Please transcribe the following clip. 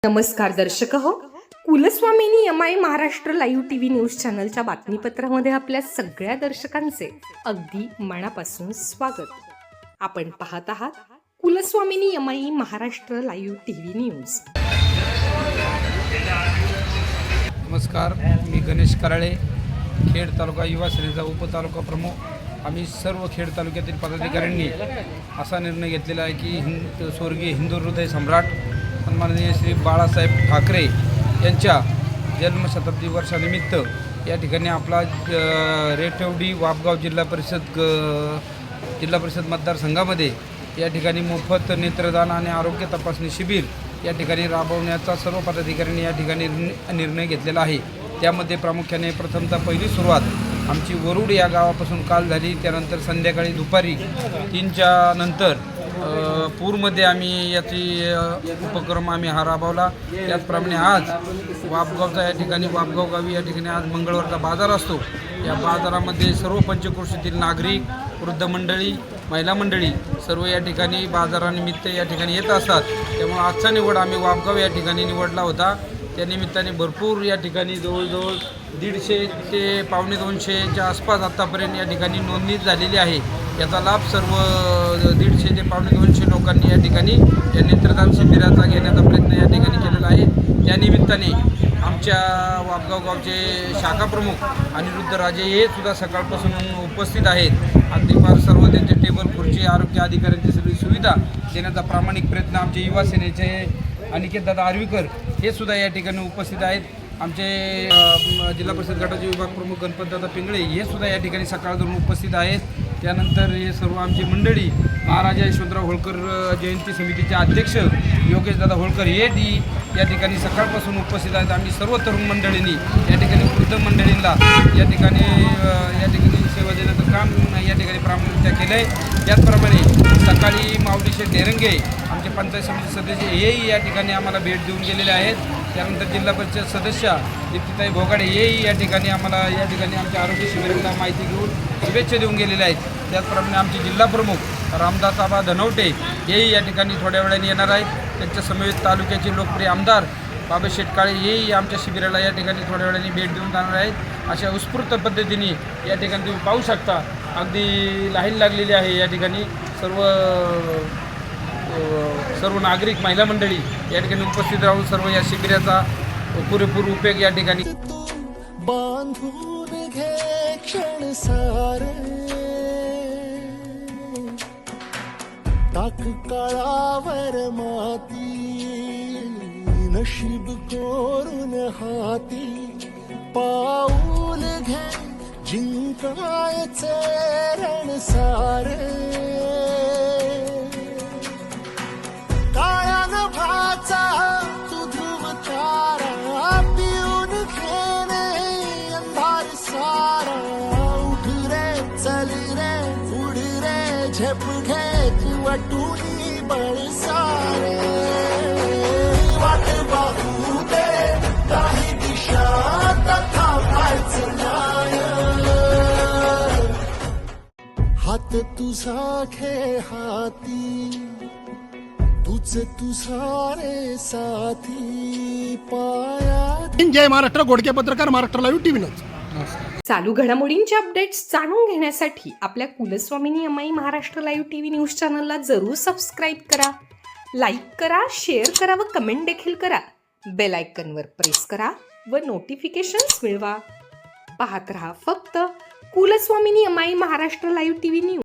नमस्कार दर्शक हो, Kulswamini MI Maharashtra live TV news चॅनलच्या बातमीपत्रामध्ये आपल्या सगळ्या दर्शकांचे अगदी मनापासून स्वागत. आपण पाहत आहात Kulswamini MI Maharashtra live TV news. नमस्कार, मी गणेश कराळे, खेड तालुका युवा सेनेचा उपतालुका प्रमुख. आम्ही सर्व खेड तालुक्यातील पदाधिकाऱ्यांनी असा निर्णय घेतलेला आहे की स्वर्गीय हिंदू हृदय सम्राट सन्माननीय श्री बाळासाहेब ठाकरे यांच्या जन्मशताब्दी वर्षानिमित्त या ठिकाणी आपला रेठेवडी वापगाव जिल्हा परिषद मतदारसंघामध्ये या ठिकाणी मोफत नेत्रदान आणि आरोग्य तपासणी शिबिर या ठिकाणी राबवण्याचा सर्व पदाधिकाऱ्यांनी या ठिकाणी निर्णय घेतलेला आहे. त्यामध्ये प्रामुख्याने प्रथमतः पहिली सुरुवात आमची वरुड या गावापासून काल झाली. त्यानंतर संध्याकाळी दुपारी 3च्या नंतर पूरमध्ये आम्ही याची उपक्रम हा राबवला. त्याचप्रमाणे आज वापगावचा या ठिकाणी वापगाव गावी या ठिकाणी आज मंगळवारचा बाजार असतो. या बाजारामध्ये सर्व पंचक्रोशीतील नागरिक, वृद्ध मंडळी, महिला मंडळी सर्व या ठिकाणी बाजारानिमित्त या ठिकाणी येत असतात. त्यामुळे आजचा निवड आम्ही वापगाव या ठिकाणी निवडला होता. त्या निमित्ताने भरपूर या ठिकाणी जवळजवळ 150 ते 150-200च्या आसपास आत्तापर्यंत या ठिकाणी नोंदणी झालेली आहे. याचा लाभ सर्व 150 ते 250 लोकांनी या ठिकाणी या नेत्रदान शिबिराचा घेण्याचा प्रयत्न या ठिकाणी केलेला आहे. त्यानिमित्ताने आमच्या वापगाव गावचे शाखा प्रमुख अनिरुद्ध राजे हे सुद्धा सकाळपासून उपस्थित आहेत. अगदी फार सर्व त्यांचे टेबल, खुर्ची, आरोग्य अधिकाऱ्यांची सगळी सुविधा देण्याचा प्रामाणिक प्रयत्न आमचे युवा सेनेचे अनिकेतदादा आर्वीकर हे सुद्धा या ठिकाणी उपस्थित आहेत. आमचे जिल्हा परिषद गटाचे विभाग प्रमुख गणपतदादा पिंगळे हे सुद्धा या ठिकाणी सकाळपासून उपस्थित आहेत. त्यानंतर हे सर्व आमची मंडळी महाराजा यशवंतराव होळकर जयंती समितीचे अध्यक्ष योगेशदादा होळकर हे या ठिकाणी सकाळपासून उपस्थित आहेत. आम्ही सर्व तरुण मंडळींनी या ठिकाणी वृद्ध मंडळींना या ठिकाणी सेवा देण्याचं काम या ठिकाणी प्रामुख्याने केलं आहे. त्याचप्रमाणे सकाळी माऊली शेठ डेरंगे आमचे पंचायत समिती सदस्य हेही या ठिकाणी आम्हाला भेट देऊन गेलेले आहेत. त्यानंतर जिल्हा परिषद सदस्य दीप्तीताई भोगाडे हेही या ठिकाणी आम्हाला या ठिकाणी आमच्या आरोग्य शिबिराला माहिती घेऊन शुभेच्छा देऊन गेलेले आहेत. त्याचप्रमाणे आमचे जिल्हा प्रमुख रामदास आबा धनवटे हेही या ठिकाणी थोड्या वेळाने येणार आहेत. त्यांच्या समवेत तालुक्याचे लोकप्रिय आमदार बाबा शेटकाळे हेही आमच्या शिबिराला या ठिकाणी थोड्या वेळाने भेट देऊन जाणार आहेत. अशा उत्स्फूर्त पद्धतीने या ठिकाणी तुम्ही पाहू शकता अगदी लाईन लागलेली आहे. या ठिकाणी सर्व नागरिक, महिला मंडळी या ठिकाणी उपस्थित राहून सर्व या शिबिराचा पुरेपूर उपयोग या ठिकाणी बांधून घे क्षण सारे टाक काळावर माती नशीब कोरून हाती पाऊल घे जिंकायचे रण सारे काळान भाचा तू ध्रुव तारा पिऊन घेणे अंधार सारा उठ रे चल रे उड रे झेप घे तू वाटूनी बळ सारे वाट पाहू दे काही दिशा तथा व्हायचं नाय हात तुझा घे हाती तुझारे साथी पाया. जय महाराष्ट्र. गोडके पत्रकार, महाराष्ट्र लाईव्ह टीव्ही न्यूज. चालू घडामोडींचे अपडेट्स जाणून घेण्यासाठी आपल्या Kulswamini MI Maharashtra live TV news चॅनलला जरूर सबस्क्राईब करा, लाईक करा, शेअर करा व कमेंट देखील करा. बेल आयकॉनवर प्रेस करा व नोटिफिकेशन्स मिळवा. पाहत रहा फक्त Kulswamini MI Maharashtra live TV news.